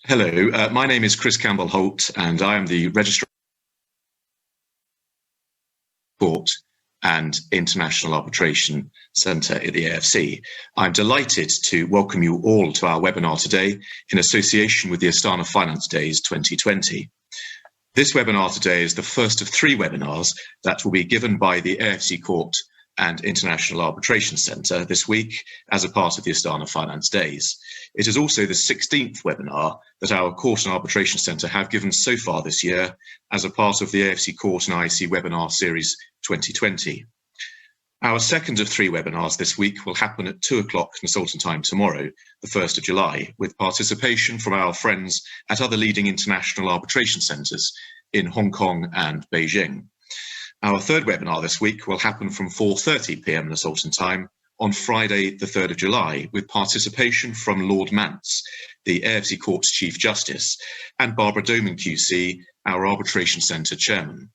Hello, my name is Chris Campbell-Holt and I am the Registrar of Court and International Arbitration Centre at the AFC. I'm delighted to welcome you all to our webinar today in association with the Astana Finance Days 2020. This webinar today is the first of 3 webinars that will be given by the AFC Court and International Arbitration Centre this week as a part of the Astana Finance Days. It is also the 16th webinar that our Court and Arbitration Centre have given so far this year as a part of the AFC Court and IEC Webinar Series 2020. Our second of 3 webinars this week will happen at 2 o'clock Consultant time tomorrow, the 1st of July, with participation from our friends at other leading international arbitration centres in Hong Kong and Beijing. Our third webinar this week will happen from 4:30 p.m. Consultant time on Friday, the 3rd of July, with participation from Lord Mance, the AFC Court's Chief Justice, and Barbara Doman QC, our Arbitration Centre Chairman.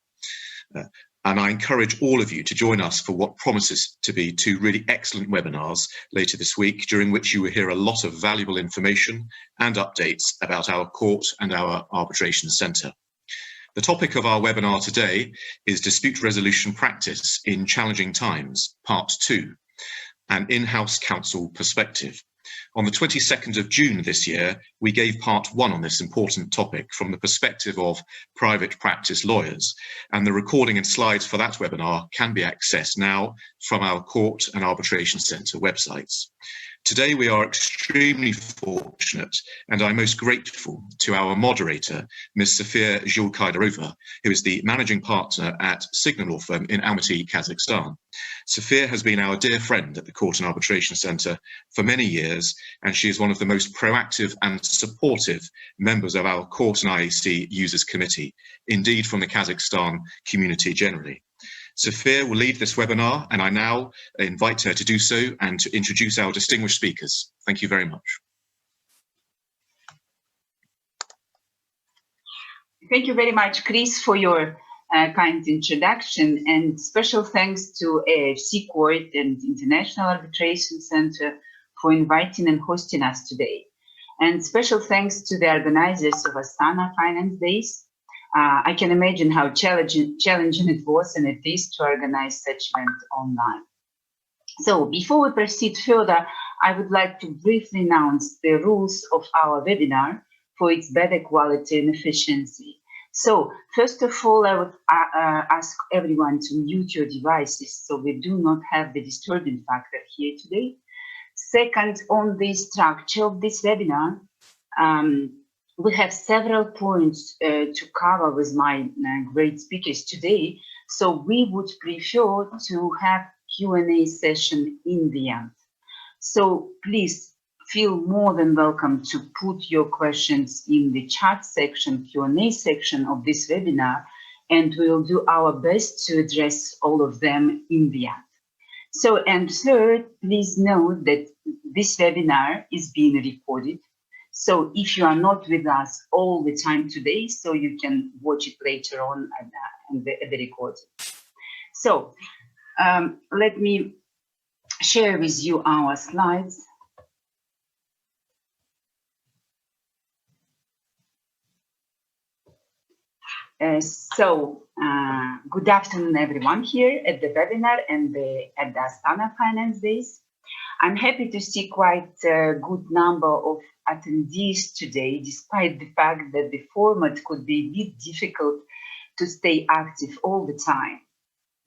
And I encourage all of you to join us for what promises to be 2 really excellent webinars later this week, during which you will hear a lot of valuable information and updates about our court and our arbitration centre. The topic of our webinar today is Dispute Resolution Practice in Challenging Times, Part 2, an in-house counsel perspective. On the 22nd of June this year, we gave Part 1 on this important topic from the perspective of private practice lawyers, and the recording and slides for that webinar can be accessed now from our Court and Arbitration Centre websites. Today we are extremely fortunate, and I'm most grateful to our moderator, Ms. Sofiya Zhylkaidarova, who is the managing partner at SIGNUM law firm in Almaty, Kazakhstan. Sofiya has been our dear friend at the Court and Arbitration Centre for many years, and she is one of the most proactive and supportive members of our Court and IEC Users Committee, indeed from the Kazakhstan community generally. Sofiya will lead this webinar, and I now invite her to do so and to introduce our distinguished speakers. Thank you very much. Thank you very much, Chris, for your kind introduction, and special thanks to AFC Court and International Arbitration Centre for inviting and hosting us today. And special thanks to the organizers of Astana Finance Days. I can imagine how challenging it was and it is to organize such event online. So before we proceed further, I would like to briefly announce the rules of our webinar for its better quality and efficiency. So first of all, I would ask everyone to mute your devices so we do not have the disturbing factor here today. Second, on the structure of this webinar, we have several points to cover with my great speakers today, so we would prefer to have Q&A session in the end. So please feel more than welcome to put your questions in the chat section, Q&A section of this webinar, and we'll do our best to address all of them in the end. So, and third, please note that this webinar is being recorded. So if you are not with us all the time today, so you can watch it later on at the recording. So let me share with you our slides. Good afternoon, everyone here at the webinar and at the Astana Finance Days. I'm happy to see quite a good number of attendees today, despite the fact that the format could be a bit difficult to stay active all the time.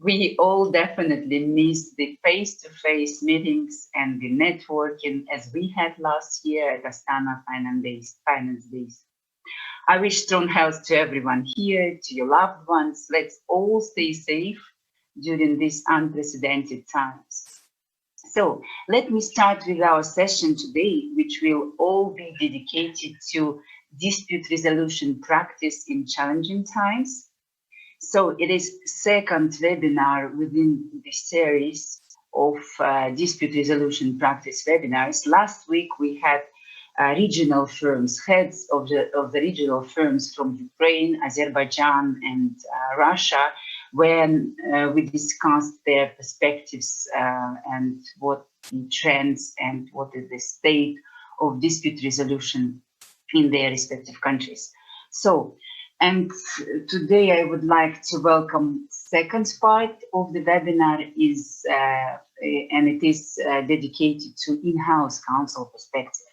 We all definitely miss the face-to-face meetings and the networking as we had last year at Astana Finance Days. I wish strong health to everyone here, to your loved ones. Let's all stay safe during these unprecedented times. So let me start with our session today, which will all be dedicated to dispute resolution practice in challenging times. So it is second webinar within the series of dispute resolution practice webinars. Last week we had regional firms, heads of the regional firms from Ukraine, Azerbaijan, and Russia, when we discussed their perspectives and what the trends and what is the state of dispute resolution in their respective countries. So, and today I would like to welcome second part of the webinar and it is dedicated to in-house counsel perspective.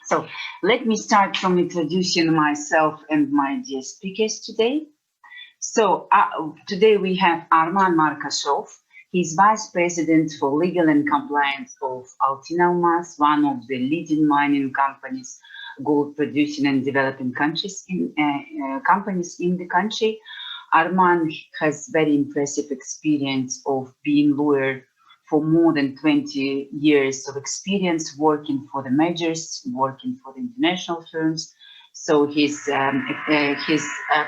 So let me start from introducing myself and my dear speakers today. So today we have Arman Markashov. He's Vice President for Legal and Compliance of Altynalmas, one of the leading mining companies, gold producing and developing companies in the country. Arman has very impressive experience of being lawyer for more than 20 years of experience working for the majors, working for the international firms. So his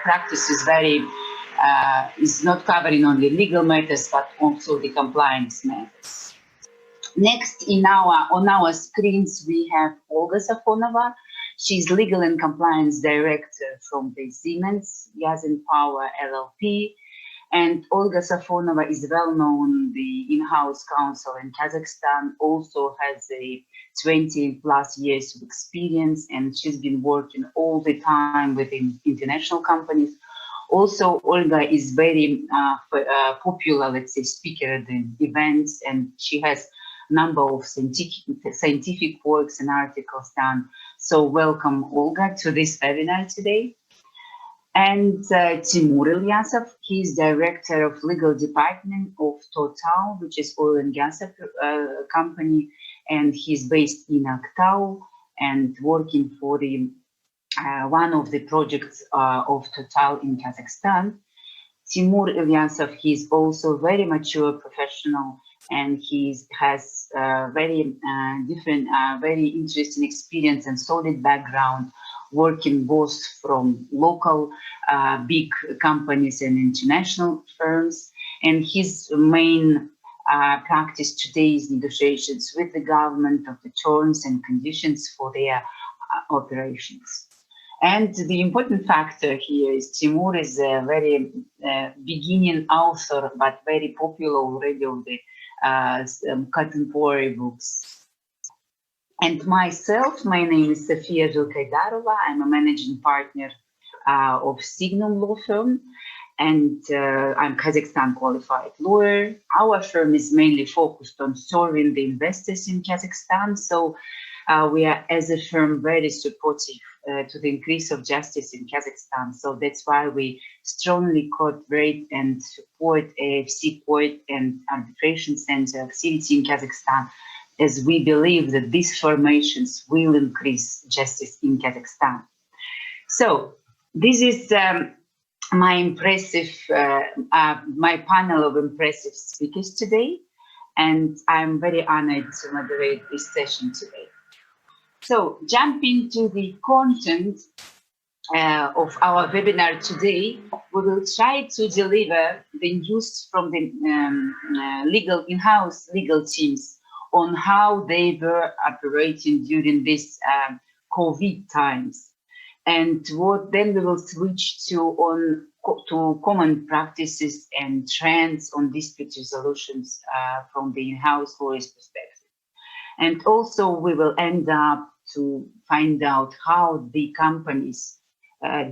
practice is is not covering only legal matters, but also the compliance matters. Next, on our screens, we have Olga Safonova. She's Legal and Compliance Director from the Siemens Gas and Power LLP. And Olga Safonova is well known, the in-house counsel in Kazakhstan, also has a 20+ years of experience, and she's been working all the time with international companies. Also, Olga is very popular, let's say, speaker at the events, and she has a number of scientific works and articles done. So welcome, Olga, to this webinar today. And Timur Ilyassov, he's Director of Legal Department of Total, which is oil and gas company, and he's based in Aktau and working for the one of the projects of Total in Kazakhstan. Timur Ilyassov, he's also very mature professional, and he has very very interesting experience and solid background, working both from local big companies and international firms. And his main practice today is negotiations with the government of the terms and conditions for their operations. And the important factor here is Timur is a very beginning author, but very popular already of the contemporary books. And myself, my name is Sofiya Zhylkaidarova. I'm a managing partner of SIGNUM law firm, and I'm Kazakhstan qualified lawyer. Our firm is mainly focused on serving the investors in Kazakhstan. So we are, as a firm, very supportive to the increase of justice in Kazakhstan. So that's why we strongly cooperate and support AFC Court and Arbitration Center activity in Kazakhstan, as we believe that these formations will increase justice in Kazakhstan. So this is my panel of impressive speakers today, and I'm very honored to moderate this session today. So jumping to the content of our webinar today, we will try to deliver the news from the in-house legal teams on how they were operating during these COVID times. And then we will switch to common practices and trends on dispute resolutions from the in-house lawyer's perspective. And also we will end up to find out how the companies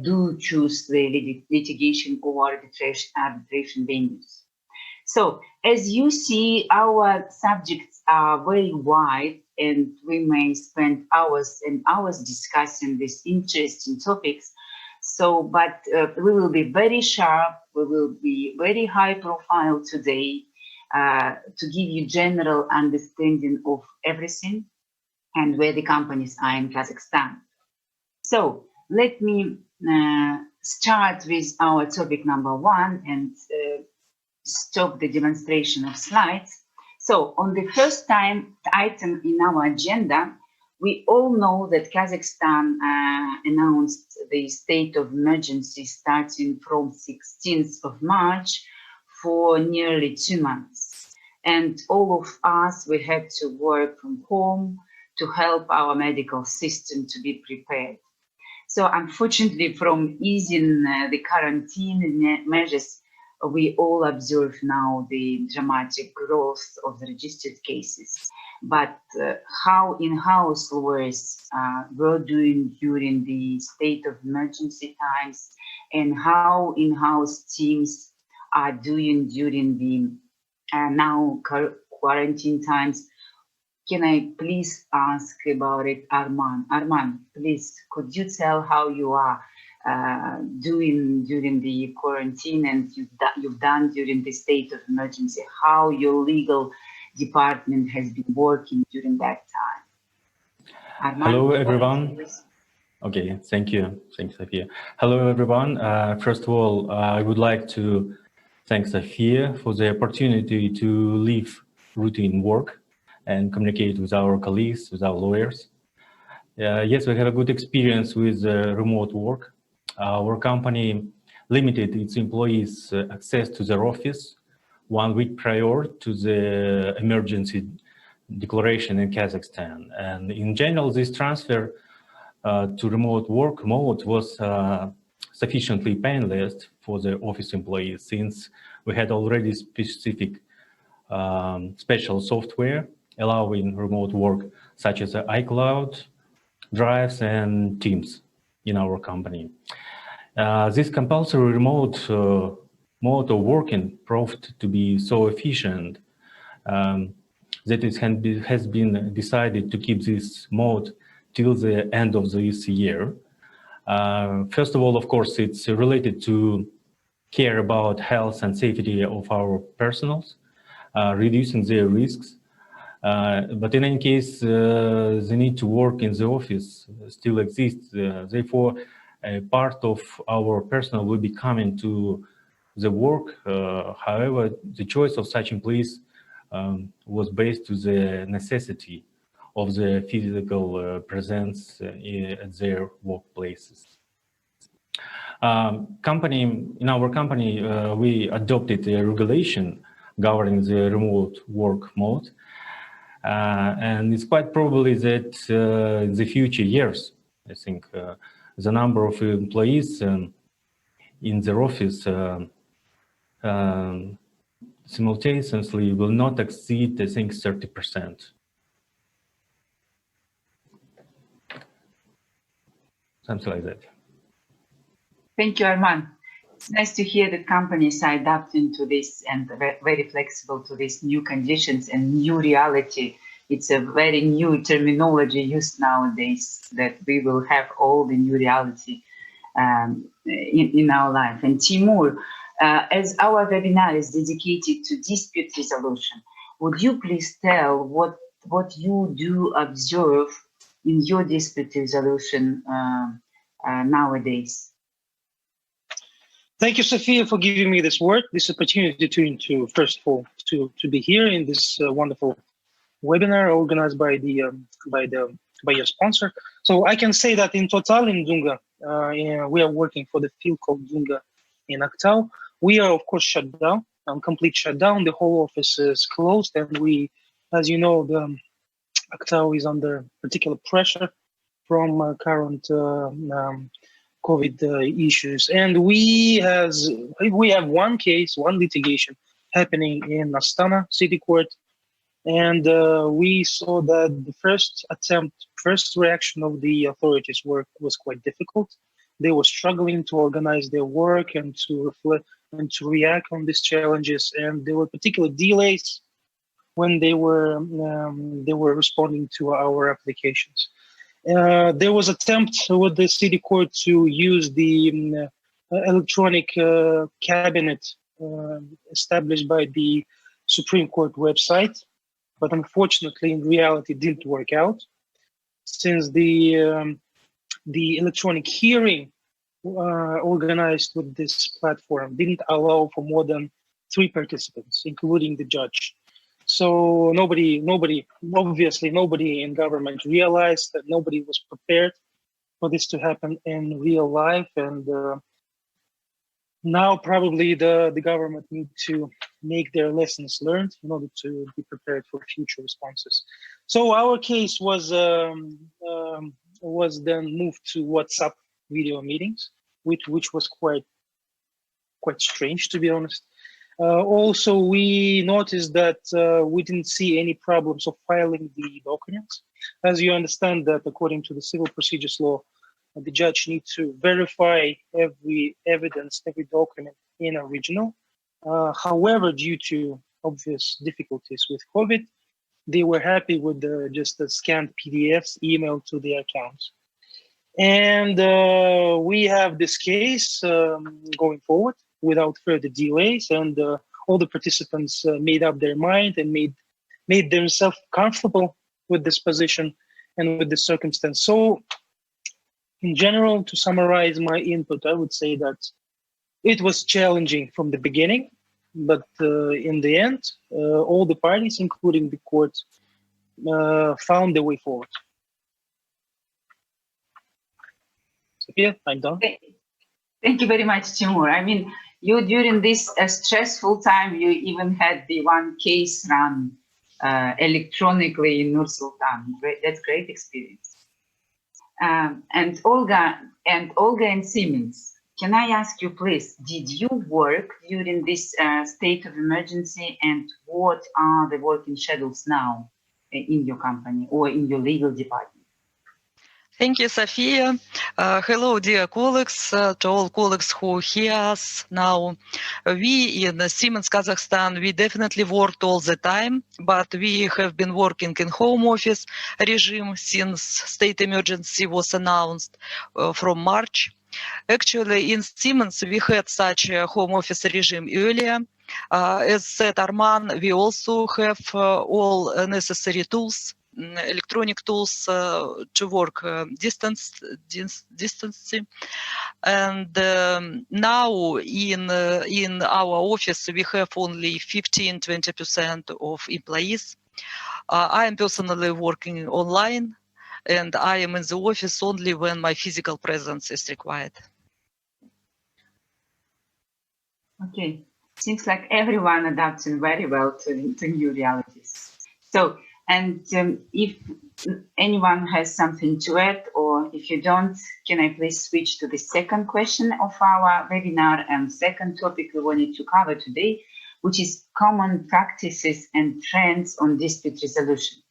do choose the litigation or arbitration venues. So as you see, our subjects are very wide, and we may spend hours and hours discussing these interesting topics. So, but we will be very sharp, we will be very high profile today to give you general understanding of everything and where the companies are in Kazakhstan. So let me start with our topic number one and stop the demonstration of slides. So on the first item in our agenda, we all know that Kazakhstan announced the state of emergency starting from 16th of March for nearly 2 months. And all of us, we had to work from home to help our medical system to be prepared. So unfortunately, from easing the quarantine measures, we all observe now the dramatic growth of the registered cases. But how in-house lawyers were doing during the state of emergency times, and how in-house teams are doing during the now quarantine times. Can I please ask about it, Arman? Arman, please, could you tell how you are doing during the quarantine and you've done during the state of emergency, how your legal department has been working during that time? Arman, hello, everyone. Okay, thank you. Thanks, Sofiya. Hello, everyone. First of all, I would like to thank Sofiya for the opportunity to leave routine work and communicate with our colleagues, with our lawyers. Yes, we have a good experience with remote work. Our company limited its employees' access to their office 1 week prior to the emergency declaration in Kazakhstan. And in general, this transfer to remote work mode was sufficiently painless for the office employees, since we had already specific special software allowing remote work, such as iCloud, Drives, and Teams in our company. This compulsory remote mode of working proved to be so efficient that it has been decided to keep this mode till the end of this year. First of all, of course, it's related to care about health and safety of our personals, reducing their risks. But in any case, the need to work in the office still exists. Therefore, a part of our personnel will be coming to the work. However, the choice of such employees was based to the necessity of the physical presence at their workplaces. In our company, we adopted a regulation governing the remote work mode. And it's quite probably that in the future years, I think the number of employees in their office simultaneously will not exceed, I think, 30%. Something like that. Thank you, Arman. It's nice to hear that companies are adapting to this and very flexible to these new conditions and new reality. It's a very new terminology used nowadays, that we will have all the new reality in our life. And Timur, as our webinar is dedicated to dispute resolution, would you please tell what you do observe in your dispute resolution nowadays? Thank you, Sofiya, for giving me this opportunity to first of all to be here in this wonderful webinar organized by your sponsor. So I can say that in total in Dunga, we are working for the field called Dunga in Aktau. We are of course shut down, complete shutdown. The whole office is closed, and we, as you know, the Aktau is under particular pressure from current COVID issues, and we have one case, one litigation happening in Astana City Court, and we saw that the first reaction of the authorities was quite difficult. They were struggling to organize their work and to reflect and to react on these challenges, and there were particular delays when they were responding to our applications. There was attempt with the city court to use the electronic cabinet established by the Supreme Court website, but unfortunately, in reality, didn't work out, since the electronic hearing organized with this platform didn't allow for more than 3 participants, including the judge. So obviously nobody in government realized that nobody was prepared for this to happen in real life. And now probably the government need to make their lessons learned in order to be prepared for future responses. So our case was then moved to WhatsApp video meetings, which was quite strange, to be honest. Also, we noticed that we didn't see any problems of filing the documents. As you understand that according to the civil procedures law, the judge needs to verify every evidence, every document in original. However, due to obvious difficulties with COVID, they were happy with just the scanned PDFs emailed to their accounts. And we have this case going forward without further delays, and all the participants made up their mind and made themselves comfortable with this position and with this circumstance. So in general, to summarize my input, I would say that it was challenging from the beginning, but in the end, all the parties, including the court, found their way forward. Sofiya, I'm done. Thank you very much, Timur. I mean, you during this stressful time, you even had the one case run electronically in Nur-Sultan. That's great experience. And Olga and Siemens, can I ask you, please, did you work during this state of emergency, and what are the working schedules now in your company or in your legal department? Thank you, Sofiya. Hello, dear colleagues, to all colleagues who hear us now. We in Siemens Kazakhstan, we definitely worked all the time, but we have been working in home office regime since state emergency was announced from March. Actually, in Siemens, we had such a home office regime earlier. As said Arman, we also have all necessary tools, electronic tools to work distance. And now in our office, we have only 15-20% of employees. I am personally working online, and I am in the office only when my physical presence is required. Okay, seems like everyone adapting very well to new realities. So, and if anyone has something to add, or if you don't, can I please switch to the second question of our webinar and second topic we wanted to cover today, which is common practices and trends on dispute resolution.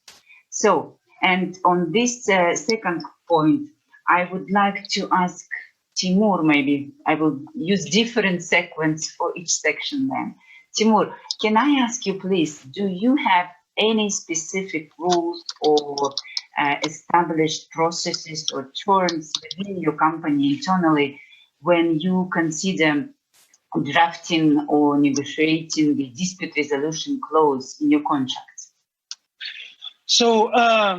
So, and on this second point, I would like to ask Timur, maybe I will use different sequence for each section then. Timur, can I ask you, please, do you have any specific rules or established processes or terms within your company internally when you consider drafting or negotiating the dispute resolution clause in your contract? So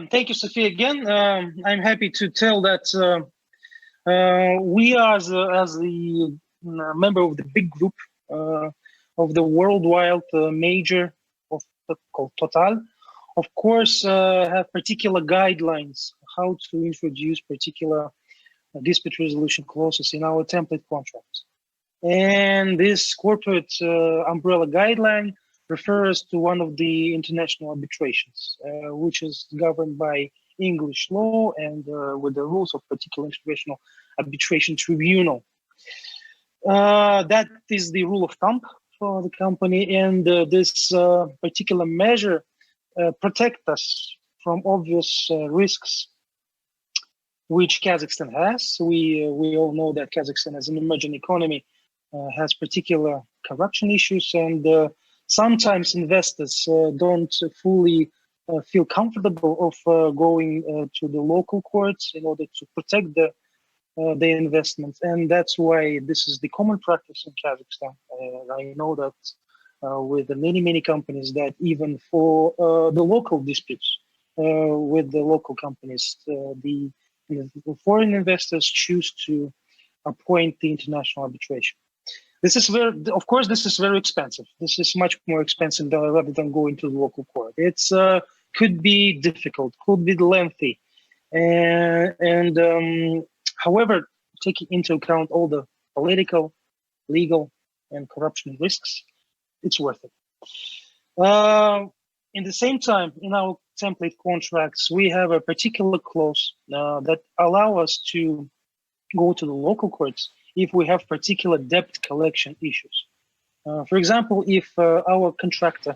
thank you, Sofiya, again. I'm happy to tell that we are, as the member of the big group of the worldwide major called Total, of course, have particular guidelines how to introduce particular dispute resolution clauses in our template contracts. And this corporate umbrella guideline refers to one of the international arbitrations, which is governed by English law and with the rules of particular international arbitration tribunal. That is the rule of thumb for the company, and this particular measure protect us from obvious risks which Kazakhstan has. We all know that Kazakhstan, as an emerging economy, has particular corruption issues, and sometimes investors don't fully feel comfortable of going to the local courts in order to protect their investments, and that's why this is the common practice in Kazakhstan. I know that with the many companies, that even for the local disputes with the local companies, the foreign investors choose to appoint the international arbitration. This is of course, this is very expensive. This is much more expensive rather than going to the local court. It's could be difficult, could be lengthy, and however, taking into account all the political, legal, and corruption risks, it's worth it. In the same time, in our template contracts, we have a particular clause that allow us to go to the local courts if we have particular debt collection issues. For example, if our contractor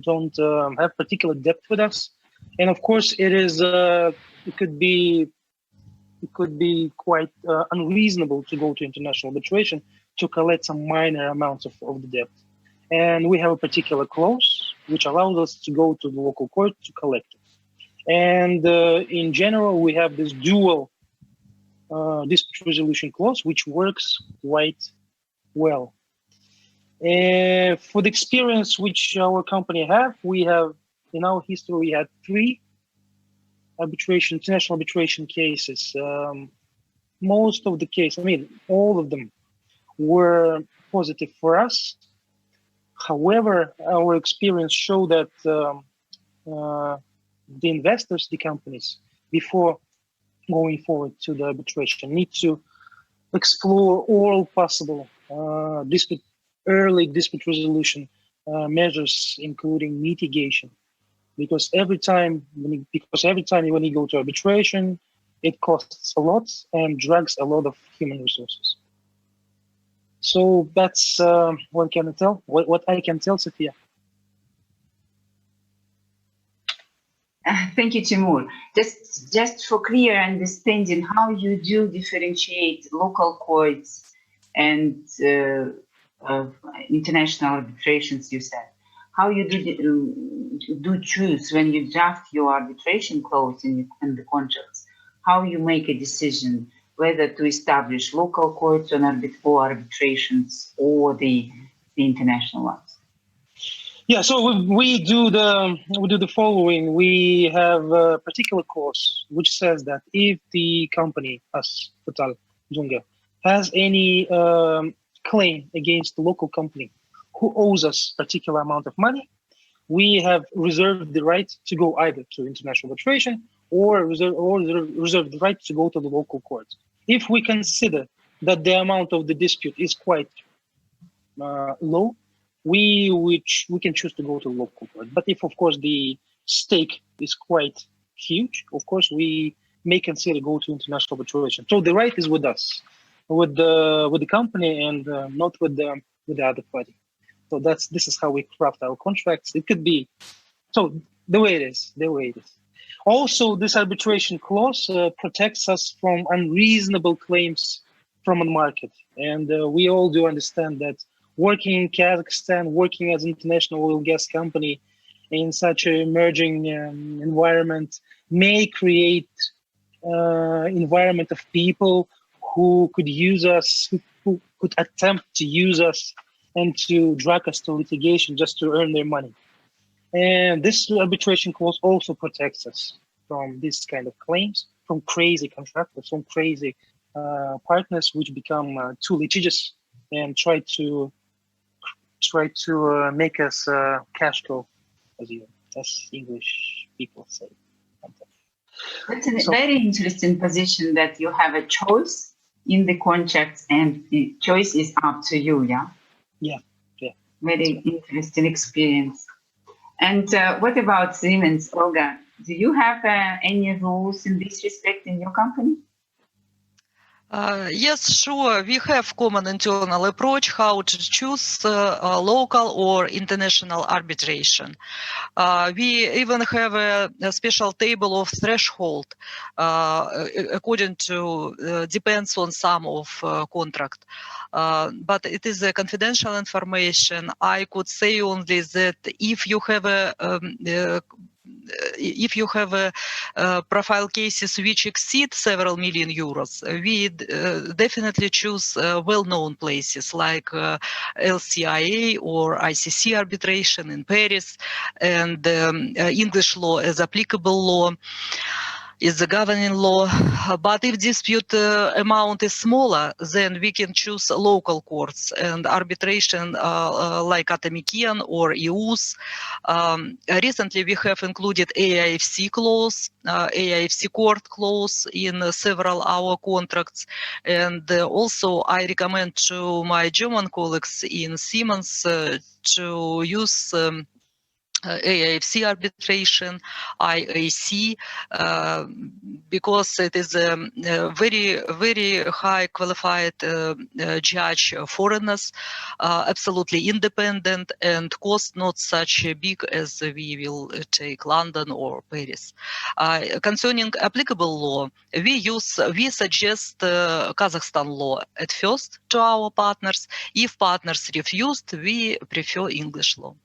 don't have particular debt with us, and of course it could be quite unreasonable to go to international arbitration to collect some minor amounts of the debt. And we have a particular clause which allows us to go to the local court to collect it. And in general, we have this dual dispute resolution clause, which works quite well. For the experience which our company have, we have, in our history, we had 3 international arbitration cases. Most of the cases, I mean, all of them were positive for us. However, our experience showed that the investors, the companies, before going forward to the arbitration, need to explore all possible early dispute resolution measures, including mitigation. Because every time when you go to arbitration, it costs a lot and drags a lot of human resources. So that's what can I tell? What I can tell, Sofiya. Thank you, Timur. Just for clear understanding, how you do differentiate local courts and international arbitrations, you said. How you do choose when you draft your arbitration clause in the contracts? How you make a decision whether to establish local courts or arbitrations or the international ones? Yeah, so we do the following. We have a particular clause which says that if the company, us, Total, Dunga, has any claim against the local company who owes us a particular amount of money, we have reserved the right to go either to international arbitration or reserve the right to go to the local court. If we consider that the amount of the dispute is quite low, we can choose to go to the local court. But if, of course, the stake is quite huge, of course, we may consider go to international arbitration. So the right is with us, with the company, and not with the other party. So this is how we craft our contracts. It could be the way it is. Also, this arbitration clause protects us from unreasonable claims from the market, and we all do understand that working in Kazakhstan, working as an international oil and gas company in such an emerging environment may create environment of people who could use us, who could attempt to use us and to drag us to litigation just to earn their money. And this arbitration clause also protects us from this kind of claims, from crazy contractors, from crazy partners which become too litigious and try to make us cash cow, as English people say. That's a very interesting position, that you have a choice in the contracts and the choice is up to you, yeah? Yeah. Very interesting experience. And what about Siemens, Olga? Do you have any rules in this respect in your company? Yes, sure. We have common internal approach how to choose local or international arbitration. We even have a special table of threshold according to depends on sum of contract. But it is a confidential information. I could say only that if you have a profile cases which exceed several million euros, we definitely choose well-known places like LCIA or ICC arbitration in Paris, and English law as applicable law is the governing law. But if dispute amount is smaller, then we can choose local courts and arbitration like Atomikian or EUS. Recently, we have included AIFC clause, AIFC court clause in several our contracts. And also, I recommend to my German colleagues in Siemens to use AIFC arbitration, IAC, because it is a very, very high qualified judge, foreigners, absolutely independent, and cost not such big as we will take London or Paris. Concerning applicable law, we suggest Kazakhstan law at first to our partners. If partners refused, we prefer English law.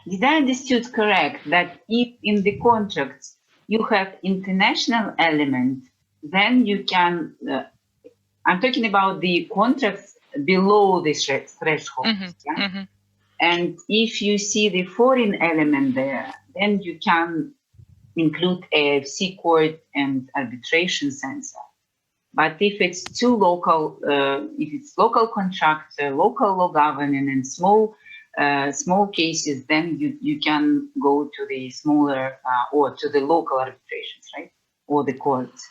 Did I understood correct that if in the contracts you have international element, then you can, I'm talking about the contracts below the threshold, yeah? And if you see the foreign element there, then you can include AIFC court and arbitration center. But if it's too local, if it's local contract, local law governing and small cases, then you can go to the smaller or to the local arbitrations, right? Or the courts.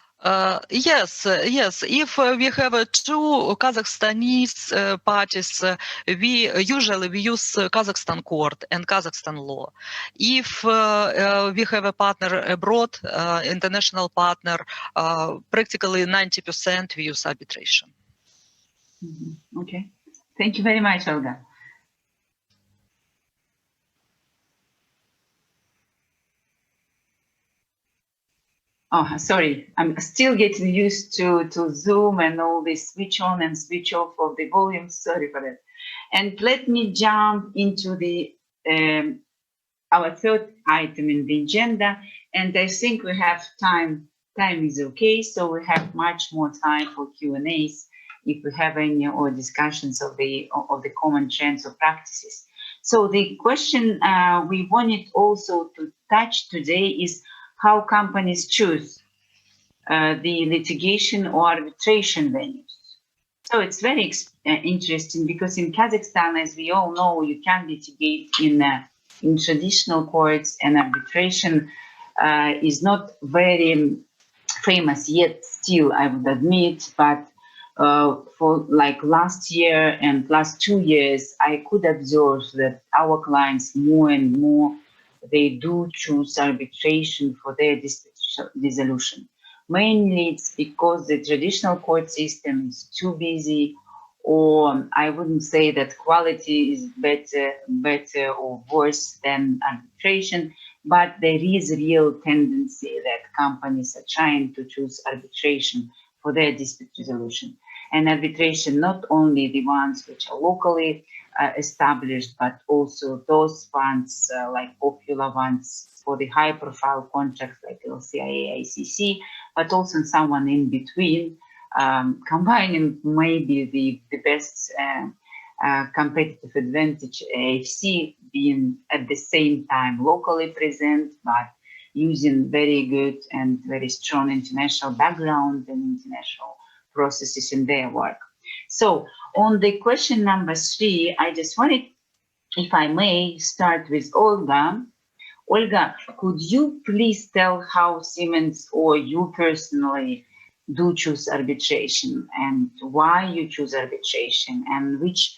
Yes. If we have two Kazakhstanese parties, we usually use Kazakhstan court and Kazakhstan law. If we have a partner abroad, international partner, practically 90% we use arbitration. Okay. Thank you very much, Olga. Oh, sorry, I'm still getting used to Zoom and all this switch on and switch off of the volume. Sorry for that. And let me jump into the our third item in the agenda. And I think we have time. Time is okay, so we have much more time for Q&As if we have any or discussions of the common trends or practices. So the question we wanted also to touch today is how companies choose the litigation or arbitration venues. So it's very interesting because in Kazakhstan, as we all know, you can litigate in traditional courts, and arbitration is not very famous yet still, I would admit, but for like last year and last 2 years, I could observe that our clients more and more they do choose arbitration for their dispute resolution. Mainly it's because the traditional court system is too busy, or I wouldn't say that quality is better or worse than arbitration, but there is a real tendency that companies are trying to choose arbitration for their dispute resolution. And arbitration, not only the ones which are locally established, but also those ones like popular ones for the high-profile contracts like LCIA, ICC, but also someone in between, combining maybe the best competitive advantage, AIFC being at the same time locally present, but using very good and very strong international background and international processes in their work. So on the question number 3, I just wanted, if I may, start with Olga. Olga, could you please tell how Siemens or you personally do choose arbitration, and why you choose arbitration, and which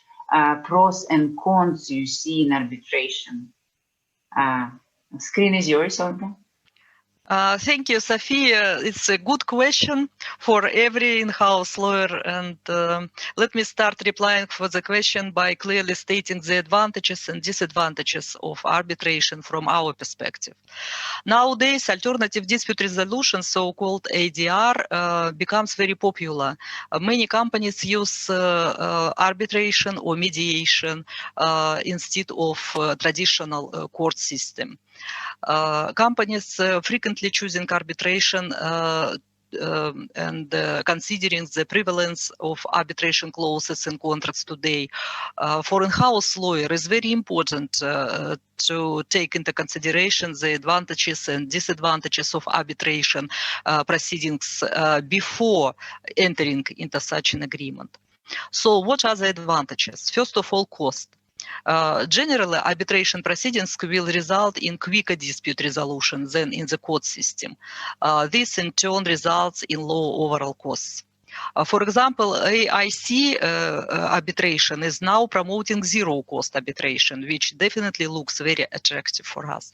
pros and cons you see in arbitration? Screen is yours, Olga. Thank you, Sofiya. It's a good question for every in-house lawyer. And let me start replying for the question by clearly stating the advantages and disadvantages of arbitration from our perspective. Nowadays, alternative dispute resolution, so-called ADR, becomes very popular. Many companies use arbitration or mediation instead of traditional court system. Companies frequently choosing arbitration and considering the prevalence of arbitration clauses in contracts today. For in-house lawyer, it's very important to take into consideration the advantages and disadvantages of arbitration proceedings before entering into such an agreement. So what are the advantages? First of all, cost. Generally, arbitration proceedings will result in quicker dispute resolution than in the court system. This in turn results in low overall costs. For example, AIC arbitration is now promoting zero-cost arbitration, which definitely looks very attractive for us.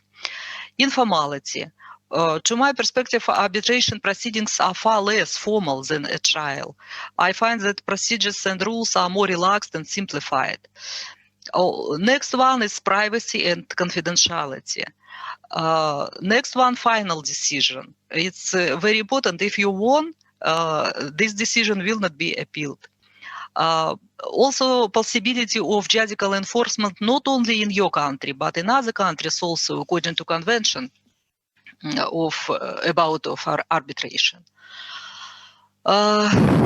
Informality. To my perspective, arbitration proceedings are far less formal than a trial. I find that procedures and rules are more relaxed and simplified. Next one is privacy and confidentiality. Next one, final decision. It's very important. If you won, this decision will not be appealed. Also, possibility of judicial enforcement not only in your country but in other countries also, according to convention about arbitration.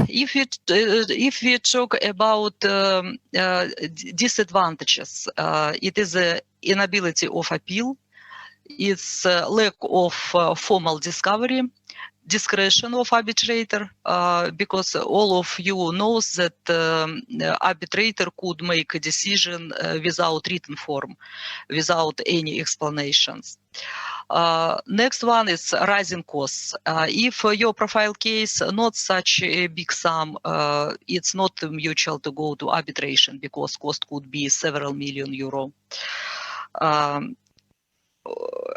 If we talk about disadvantages, it is the inability of appeal, it's lack of formal discovery, discretion of arbitrator, because all of you knows that arbitrator could make a decision without written form, without any explanations. Next one is rising costs. If your profile case not such a big sum, it's not mutual to go to arbitration because cost could be several million euro.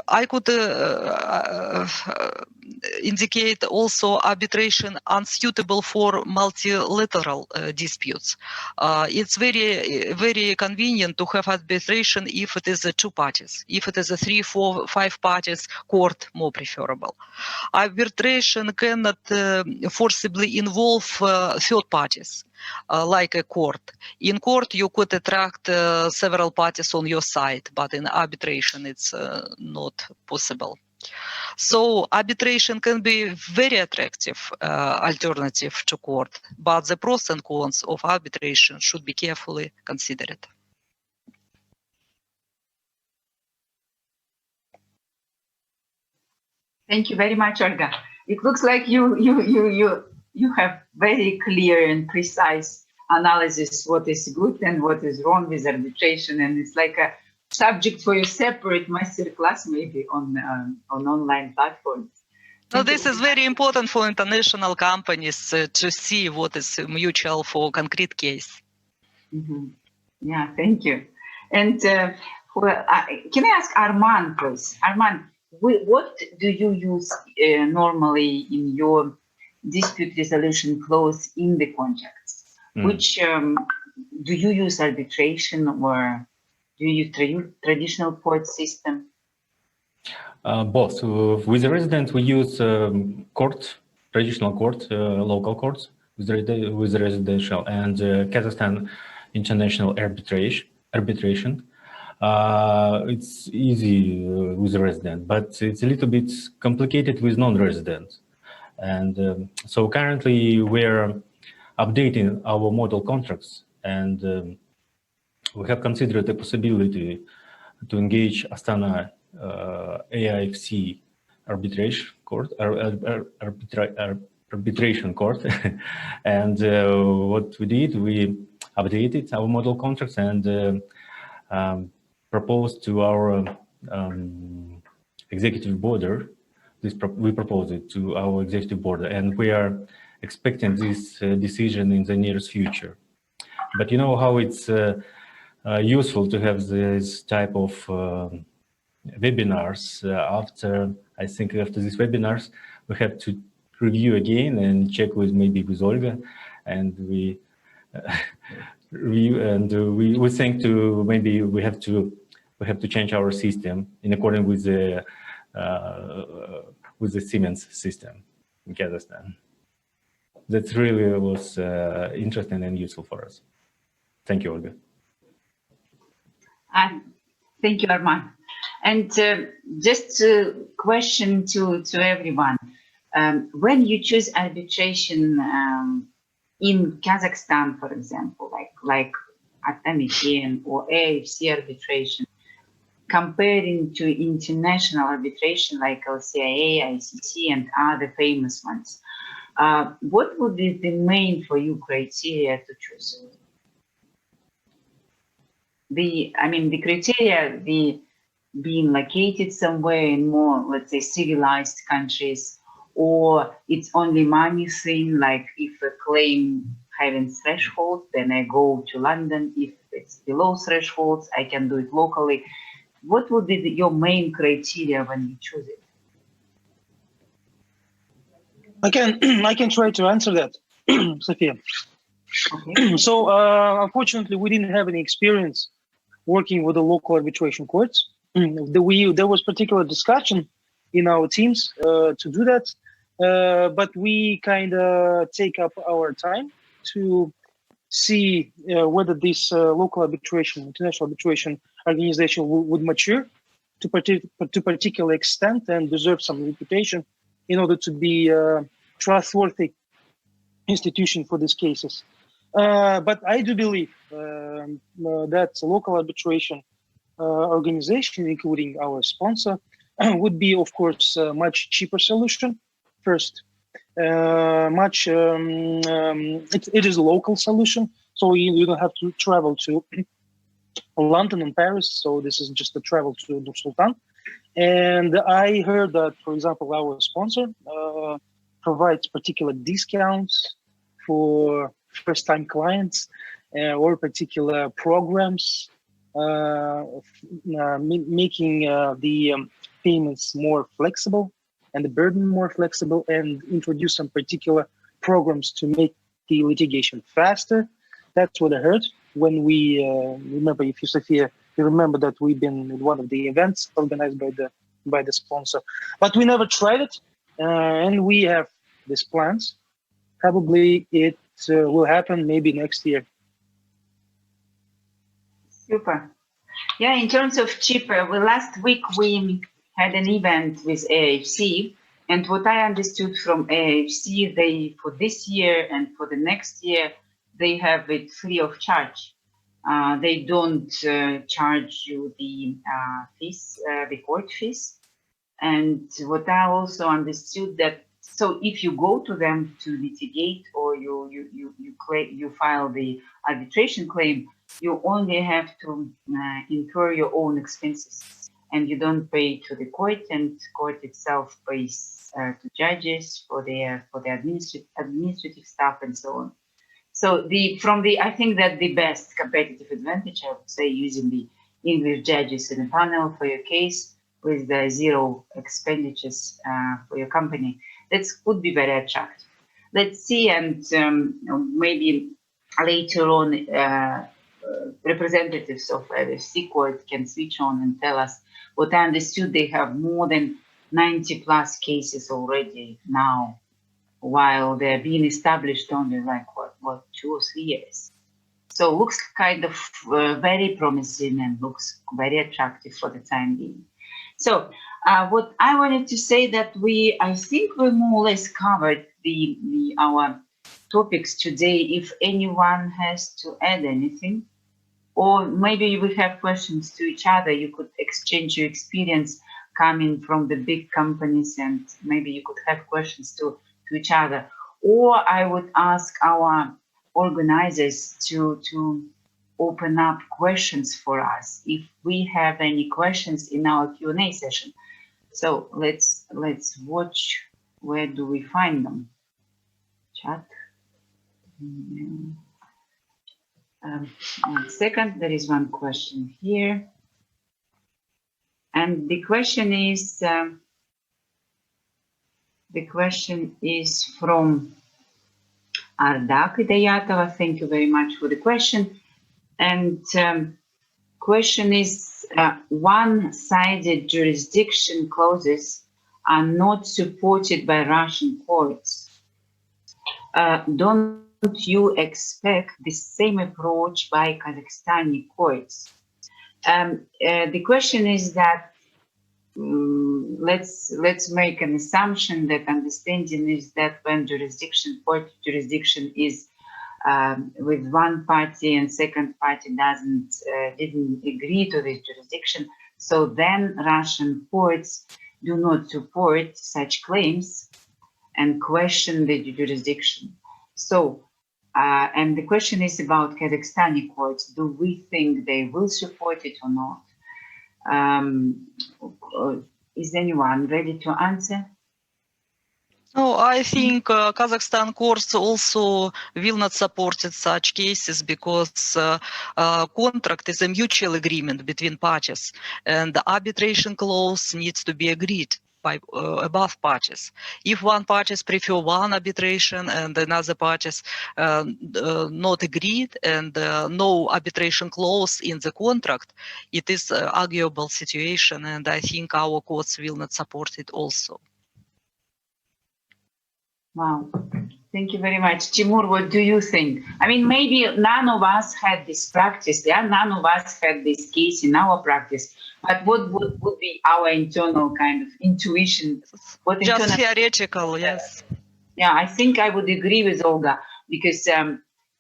I could indicate also arbitration unsuitable for multilateral disputes. It's very convenient to have arbitration if it is two parties. If it is a 3, 4, 5 parties, court more preferable. Arbitration cannot forcibly involve third parties. Like a court. In court, you could attract several parties on your side, but in arbitration, it's not possible. So arbitration can be very attractive alternative to court, but the pros and cons of arbitration should be carefully considered. Thank you very much, Olga. It looks like you have very clear and precise analysis what is good and what is wrong with arbitration, and it's like a subject for a separate masterclass maybe on online platforms. So this is very important for international companies to see what is mutual for concrete case. Mm-hmm. Yeah, thank you. And can I ask Arman, please? Arman, what do you use normally in your dispute resolution clause in the contracts? Which do you use arbitration or do you use traditional court system? Both. With the resident, we use traditional court, local courts with the residential, and Kazakhstan international arbitration. It's easy with the resident, but it's a little bit complicated with non-resident. And so currently we're updating our model contracts, and we have considered the possibility to engage Astana AIFC arbitration court, arbitration court. And what we did, we updated our model contracts and proposed to our executive board. We proposed it to our executive board, and we are expecting this decision in the nearest future. But you know how it's useful to have this type of webinars. I think after these webinars, we have to review again and check maybe with Olga, and we review, and we think to maybe we have to change our system in accordance with the Siemens system in Kazakhstan. That really was interesting and useful for us. Thank you, Olga. Thank you, Arman. And just a question to everyone. When you choose arbitration in Kazakhstan, for example, like Altynalmas or AIFC arbitration, comparing to international arbitration like LCIA, ICC, and other famous ones, what would be the main for you criteria to choose? The criteria, being located somewhere in more, let's say, civilized countries, or it's only money thing, like if a claim having threshold, then I go to London. If it's below thresholds, I can do it locally. What would be your main criteria when you choose it? I can try to answer that, Sofiya. Okay. So unfortunately, we didn't have any experience working with the local arbitration courts. There was particular discussion in our teams to do that, but we kind of take up our time to see whether this local arbitration, international arbitration organization would mature to particular extent and deserve some reputation in order to be a trustworthy institution for these cases. But I do believe that local arbitration organization, including our sponsor, would be, of course, a much cheaper solution. First, it is a local solution, so you don't have to travel to London and Paris. So this is just a travel to Nur Sultan. And I heard that, for example, our sponsor provides particular discounts for first-time clients or particular programs, making the payments more flexible and the burden more flexible, and introduce some particular programs to make the litigation faster. That's what I heard when we remember, if you, Sofiya, you remember that we've been in one of the events organized by the sponsor, but we never tried it, and we have these plans. Probably it will happen maybe next year. Super. Yeah, in terms of cheaper, well, last week we had an event with AIFC, and what I understood from AIFC, they, for this year and for the next year, they have it free of charge. They don't charge you the fees, the court fees. And what I also understood that, so if you go to them to litigate or you file the arbitration claim, you only have to incur your own expenses, and you don't pay to the court, and court itself pays to judges for the administrative stuff and so on. So I think that the best competitive advantage, I would say, using the English judges in a panel for your case with the zero expenditures for your company, that could be very attractive. Let's see, and maybe later on representatives of the C court can switch on and tell us. What I understood, they have more than 90 plus cases already now, while they're being established only like what 2 or 3 years. So looks kind of very promising and looks very attractive for the time being. So what I wanted to say that I think we more or less covered our topics today. If anyone has to add anything, or maybe we have questions to each other, you could exchange your experience coming from the big companies, and maybe you could have questions to each other. Or I would ask our organizers to open up questions for us if we have any questions in our Q&A session. So let's watch, where do we find them? Chat. 1 second, there is one question here. And the question is from Arda Idayatova. Thank you very much for the question. And question is, one-sided jurisdiction clauses are not supported by Russian courts. Don't you expect the same approach by Kazakhstani courts? The question is that let's make an assumption that understanding is that when court jurisdiction is with one party and second party didn't agree to this jurisdiction, so then Russian courts do not support such claims and question the jurisdiction. So, and the question is about Kazakhstani courts. Do we think they will support it or not? Is anyone ready to answer? No, I think Kazakhstan courts also will not support such cases because contract is a mutual agreement between parties, and the arbitration clause needs to be agreed by above parties. If one parties prefer one arbitration and another parties not agreed and no arbitration clause in the contract, it is an arguable situation, and I think our courts will not support it also. Wow, thank you very much. Timur, what do you think? I mean, maybe none of us had this practice, none of us had this case in our practice, but what would be our internal kind of intuition? Just theoretical, yes. Yeah, I think I would agree with Olga, because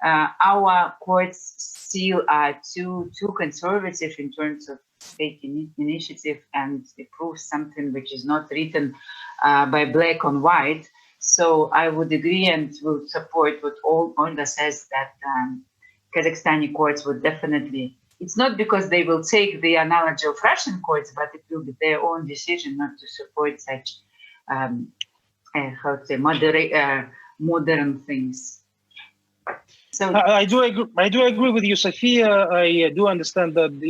our courts still are too conservative in terms of taking initiative and approve something which is not written by black on white. So I would agree and will support what Olga says, that Kazakhstani courts would definitely, it's not because they will take the analogy of Russian courts, but it will be their own decision not to support such, how to say, modern things. So I do agree with you, Sofiya. I do understand that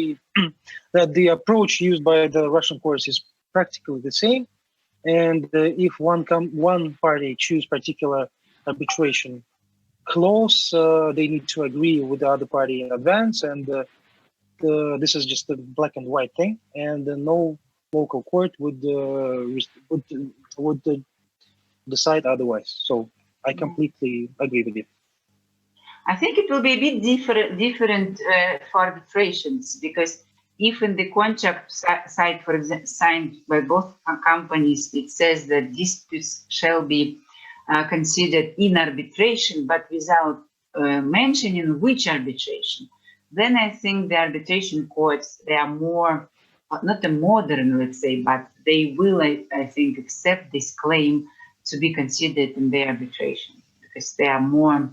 the approach used by the Russian courts is practically the same. And if one party choose particular arbitration clause, they need to agree with the other party in advance, and this is just a black and white thing. And no local court would decide otherwise. So I completely agree with you. I think it will be a bit different for arbitrations, because if in the contract side, for example, signed by both companies, it says that disputes shall be considered in arbitration, but without mentioning which arbitration, then I think the arbitration courts, they are more, not a modern, let's say, but they will, I think, accept this claim to be considered in their arbitration, because they are more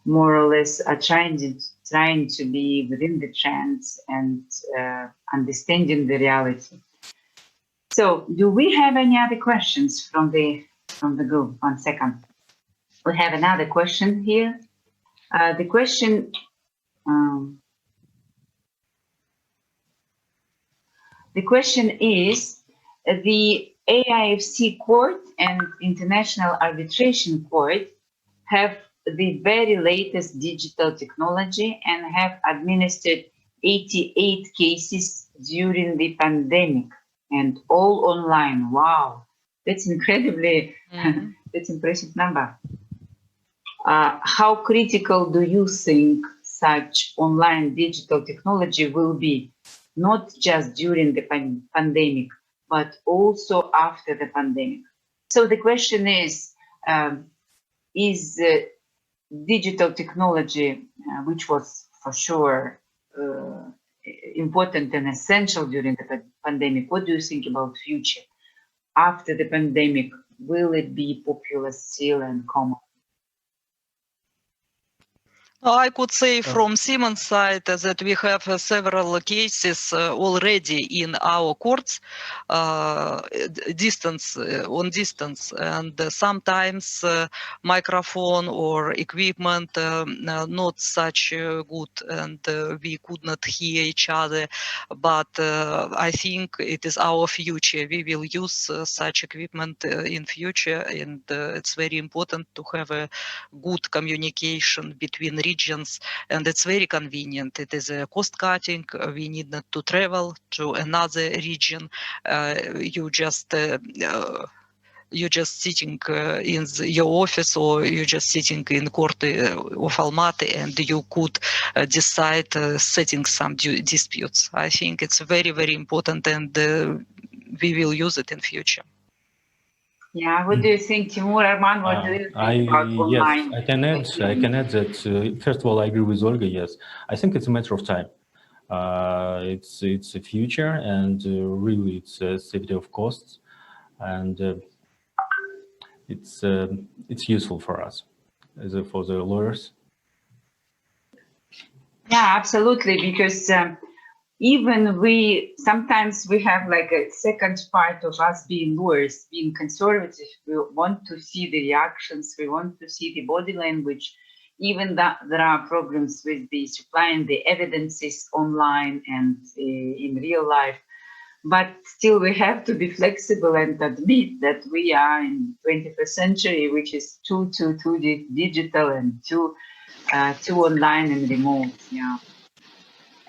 or less are trying to be within the trends and understanding the reality. So, do we have any other questions from the group? 1 second. We have another question here. The question. The question is: the AIFC Court and International Arbitration Court have the very latest digital technology and have administered 88 cases during the pandemic, and all online. Wow, that's incredibly, that's impressive number. How critical do you think such online digital technology will be, not just during the pandemic, but also after the pandemic? So the question is digital technology, which was for sure important and essential during the pandemic, what do you think about future? After the pandemic, will it be popular still and common? I could say from Siemens side that we have several cases already in our courts, distance, and sometimes microphone or equipment not such good, and we could not hear each other. But I think it is our future. We will use such equipment in future, and it's very important to have a good communication between regions, and it's very convenient. It is a cost cutting. We need not to travel to another region. You just you're just sitting in your office, or you're just sitting in court of Almaty, and you could decide setting some disputes. I think it's very, very important, and we will use it in future. Yeah, what do you think, Timur? Arman, what do you think about online? Yes, I can add that. First of all, I agree with Olga. Yes, I think it's a matter of time. It's a future, and really, it's a safety of costs, and it's useful for us, for the lawyers. Yeah, absolutely, because even sometimes we have like a second part of us being lawyers, being conservative. We want to see the reactions, we want to see the body language, even that there are problems with the supplying the evidences online and in real life. But still we have to be flexible and admit that we are in 21st century, which is too digital and too online and remote. Yeah.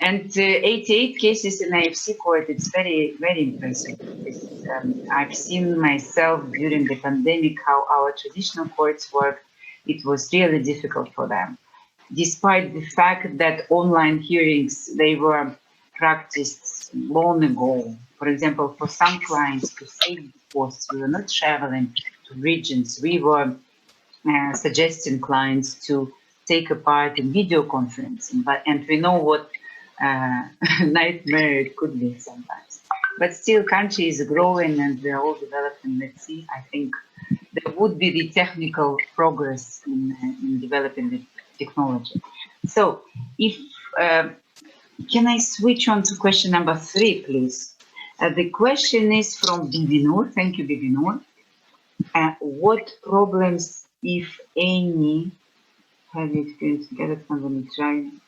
And 88 cases in AFC court, it's very, very impressive. I've seen myself during the pandemic how our traditional courts work. It was really difficult for them. Despite the fact that online hearings, they were practiced long ago. For example, for some clients to save costs, we were not traveling to regions. We were suggesting clients to take a part in video conferencing, and we know what nightmare it could be sometimes. But still, country is growing and we're all developing. Let's see, I think there would be the technical progress in developing the technology. So if, can I switch on to question number 3, please? The question is from Bibinur. Thank you, Bibinur. What problems, if any, have you experienced together from trying?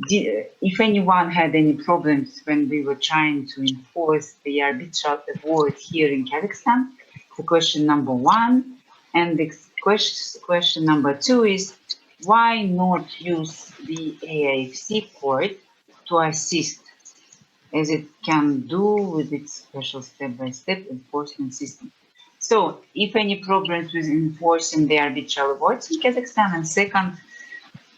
If anyone had any problems when we were trying to enforce the arbitral award here in Kazakhstan? The question number 1. And the question number 2 is, why not use the AIFC court to assist, as it can do with its special step-by-step enforcement system? So, if any problems with enforcing the arbitral awards in Kazakhstan, and second,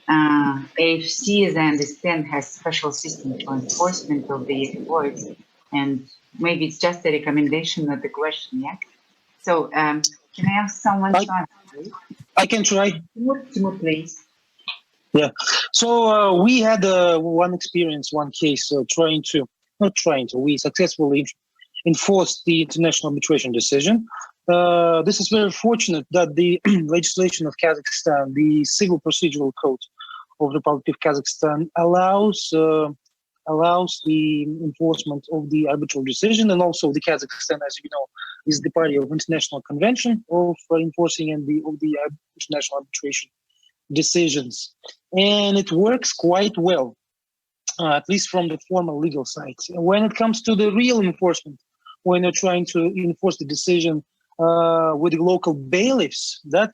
AFC, as I understand, has special system for enforcement of the awards, and maybe it's just a recommendation, not a question, yeah? So, can I ask someone to answer, please? I can try. Timur, please. Yeah. So we had one case we successfully enforced the international arbitration decision. This is very fortunate that the legislation of Kazakhstan, the Civil Procedural Code of the Republic of Kazakhstan, allows the enforcement of the arbitral decision, and also the Kazakhstan, as you know, is the party of International Convention of enforcing of the international arbitration decisions, and it works quite well, at least from the formal legal side. When it comes to the real enforcement, when you're trying to enforce the decision with the local bailiffs, that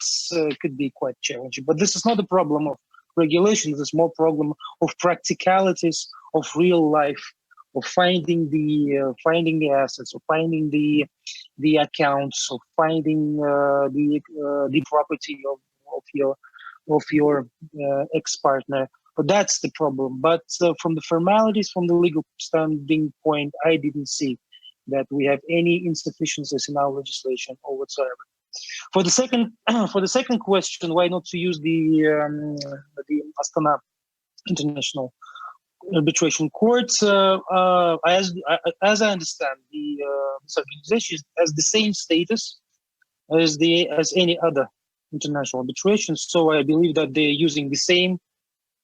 could be quite challenging. But this is not a problem of regulations; it's more problem of practicalities of real life, of finding the assets, of finding the accounts, of finding the property of your ex-partner. But that's the problem. But from the formalities, from the legal standing point, I didn't see that we have any insufficiencies in our legislation or whatsoever. For the second question, why not to use the Astana International Arbitration Court? As I understand, this organization has the same status as any other international arbitration. So I believe that they're using the same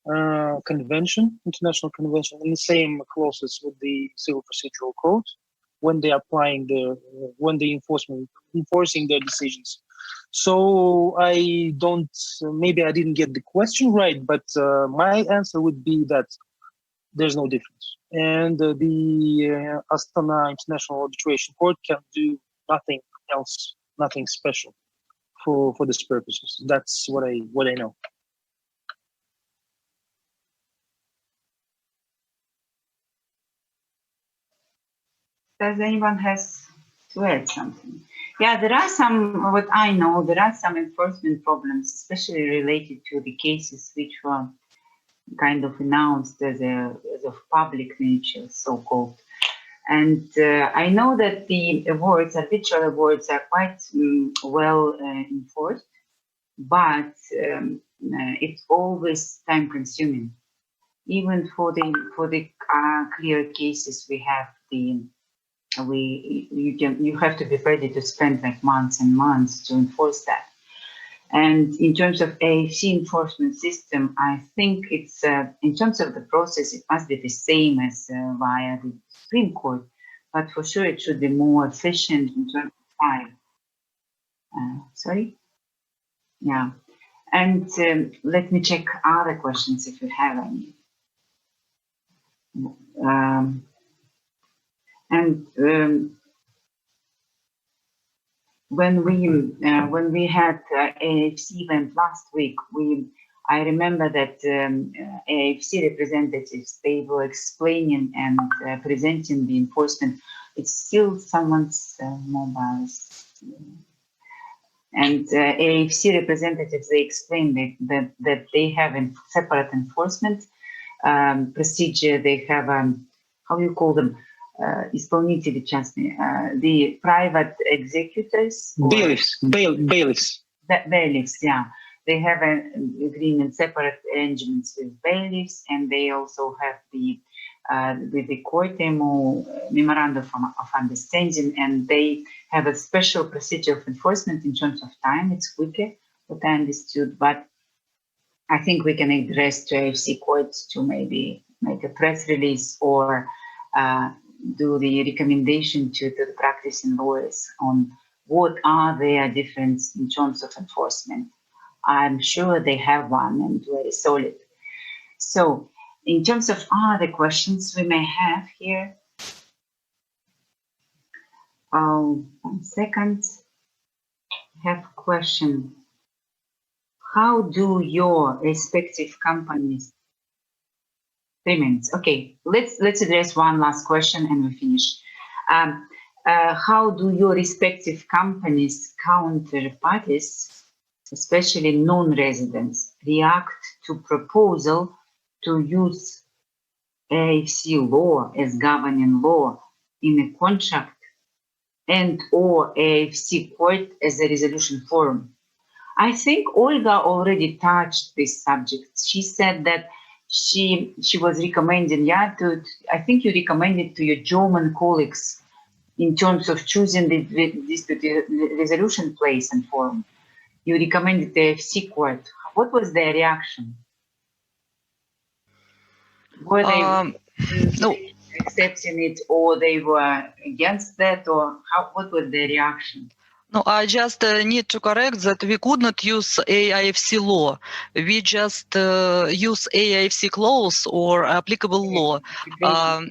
international convention, and the same clauses with the Civil Procedural Code when they are enforcing their decisions. So maybe I didn't get the question right, but my answer would be that there's no difference. And the Astana International Arbitration Court can do nothing else, nothing special for these purposes. That's what I know. Does anyone has to add something? Yeah, there are some, what I know, there are some enforcement problems, especially related to the cases which were kind of announced as of public nature, so-called. And I know that the arbitral awards are quite well enforced, but it's always time-consuming. Even for the clear cases we have, you have to be ready to spend like months and months to enforce that. And in terms of AFC enforcement system, I think it's, in terms of the process, it must be the same as via the Supreme Court, but for sure it should be more efficient in terms of time. Sorry? Yeah. And let me check other questions if you have any. When we had AFC event last week, I remember that AFC representatives, they were explaining and presenting the enforcement. It's still someone's mobile. And AFC representatives, they explained that they have a separate enforcement procedure. They have, how you call them? Исполнители частные, the private executors. Bailiffs. Bailiffs, yeah. They have an agreement, separate arrangements with bailiffs, and they also have the with the court memorandum of understanding, and they have a special procedure of enforcement in terms of time. It's quicker, what I understood, but I think we can address to AFC courts to maybe make a press release or do the recommendation to the practicing lawyers on what are their differences in terms of enforcement. I'm sure they have one and very solid. So in terms of other questions we may have here, 1 second, I have a question. How do your respective companies, 3 minutes, okay, let's address one last question and we finish. How do your respective companies' counterparties, especially non-residents, react to proposal to use AFC law as governing law in a contract and or AFC court as a resolution forum? I think Olga already touched this subject. She said that she was recommending, I think you recommended to your German colleagues in terms of choosing the dispute resolution place and forum. You recommended the AFC court. What was their reaction? Were they accepting it, or they were against that, or what was their reaction? No, I just need to correct that we could not use AIFC law. We just use AIFC clause or applicable law.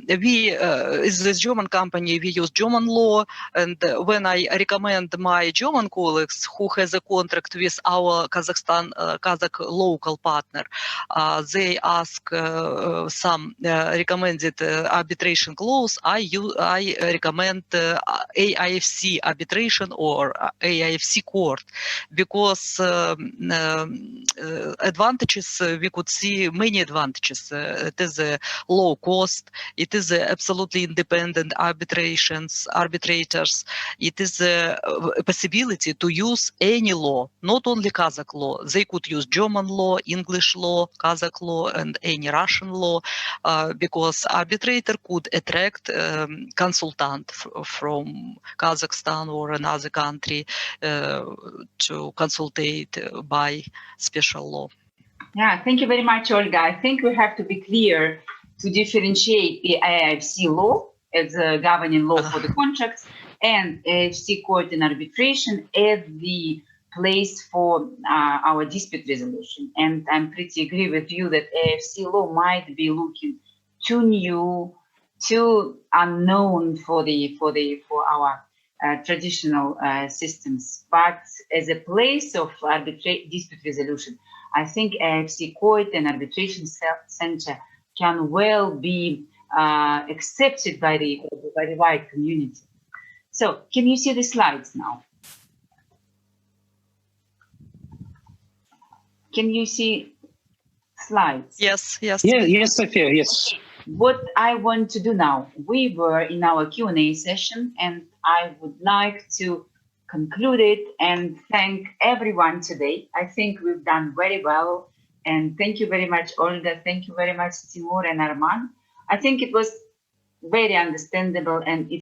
We, as the German company, we use German law. And when I recommend my German colleagues who has a contract with our Kazakh local partner, they ask some recommended arbitration clause. I recommend AIFC arbitration or AIFC court, because advantages, we could see many advantages. It is a low cost, it is a absolutely independent arbitrators, it is a possibility to use any law, not only Kazakh law. They could use German law, English law, Kazakh law, and any Russian law, because arbitrator could attract consultant from Kazakhstan or another country to consultate by special law. Yeah, thank you very much, Olga. I think we have to be clear to differentiate the AIFC law as a governing law for the contracts and AIFC court and arbitration as the place for our dispute resolution. And I'm pretty agree with you that AIFC law might be looking too new, too unknown for our traditional systems, but as a place of dispute resolution, I think AFC court and arbitration center can well be accepted by the wide community. So, can you see the slides now? Can you see slides? Yes. Yes, Sofiya, yes. What I want to do now, we were in our Q&A session, and I would like to conclude it and thank everyone today. I think we've done very well, and thank you very much, Olga. Thank you very much, Timur and Arman. I think it was very understandable, and it